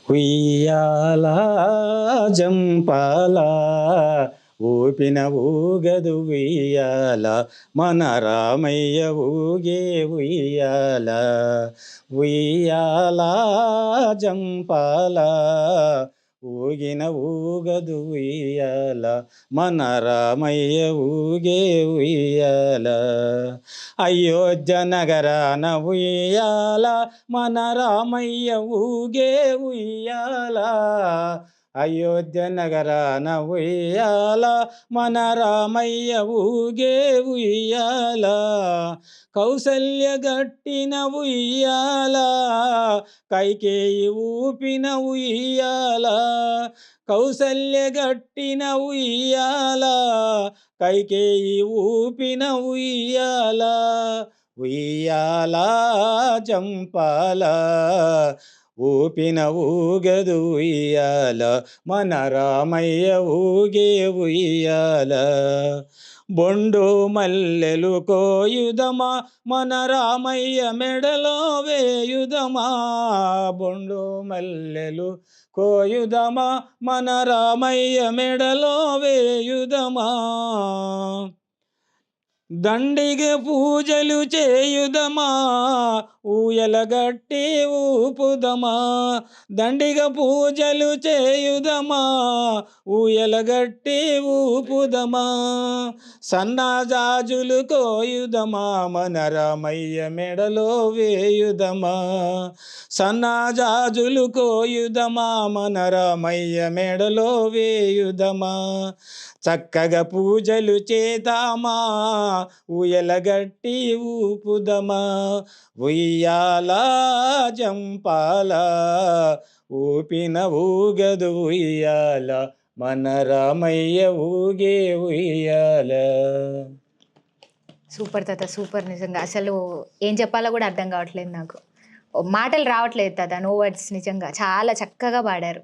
ఉయ్యాల జంపాల ఊపిన ఊగదు ఉయ్యాల మన రామయ్య ఊగే ఉయ్యాల ఉయ్యాల జంపాల ఊగిన ఊగదు ఉయ్యాల మన రామయ్య ఊగే ఉయ్యాల అయోధ్య నగరాన ఉయ్యాల మన రామయ్య ఊగే ఉయ్యాల అయోధ్య నగరాన ఉయ్యాల మన రామయ్య ఊగే ఉయ్యాల కౌసల్య గట్టిన ఉయ్యాల కైకేయి ఊపిన ఉయ్యాల కౌసల్య గట్టిన ఉయ్యాల కైకేయి ఊపిన ఉయ్యాల ఉయ్యాల జంపాల ఊపిన ఊగదు ఉయ్యాల మన రామయ్య ఊగే ఉయ్యాల బొండు మల్లెలు కోయుదమా మన రామయ్య మెడలో వేయుదమా బొండు మల్లెలు కోయుదమా మన రామయ్య మెడలో వేయుదమా దండిగ పూజలు చేయుదమా ఊయలగట్టి ఊపుదమా దండిగ పూజలు చేయుదమా ఊయలగట్టి ఊపుదమా సన్నజాజులు కోయుదమా మన రామయ్య మెడలో వేయుదమా సన్నజాజులు కోయుదమా మన రామయ్య మెడలో వేయుదమా చక్కగా పూజలు చేద్దామా ఊయలగట్టి ఊపుదమా ఉయ్యాల జంపాల ఊపిన ఊగదు ఉయ్యాల మన రామయ్య ఊగే ఉయ్యాల. సూపర్ తాత, సూపర్. నిజంగా అసలు ఏం చెప్పాలో కూడా అర్థం కావట్లేదు నాకు, మాటలు రావట్లేదు తాత, నో వర్డ్స్. నిజంగా చాలా చక్కగా పాడారు.